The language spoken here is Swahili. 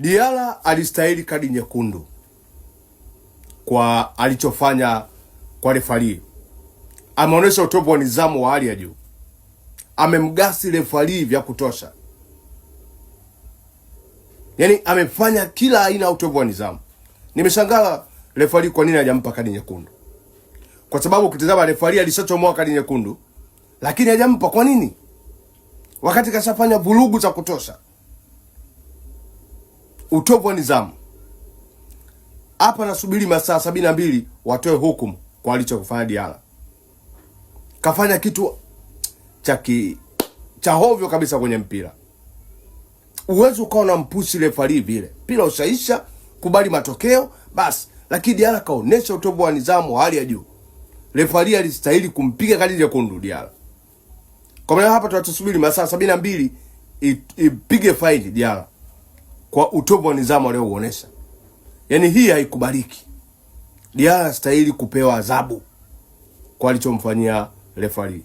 Diarra alistahili kadi nyekundu kwa alichofanya kwa refari. Ameonyesha utovu wa nidhamu wa hali ya juu. Amemgasi refari vya kutosha. Yaani amefanya kila aina ya utovu wa nidhamu. Nimeshangaa refari kwa nini hajampa kadi nyekundu. Kwa sababu ukitazama refari alishachomoa kadi nyekundu lakini hajampa. Kwa nini? Wakati kashafanya vurugu za kutosha. Utovu wa nidhamu. Hapa nasubiri masaa 72 watoe hukumu kwa alichofanya Diarra. Kafanya kitu cha hovyo kabisa kwenye mpira. Uwezo ukawa na mpushi refari vile. Mpira ushaisha, kubali matokeo basi. Lakini Diarra kaonesha utovu wa nidhamu hali ya juu. Refari alistahili kumpiga kadi nyekundu Diarra. Kwa maana hapa tunatusubiri masaa 72 ipige faini Diarra kwa utovu wa nidhamu aliouonesha. Yaani hii haikubaliki. Diarra stahili kupewa adhabu kwa alichomfanyia refari.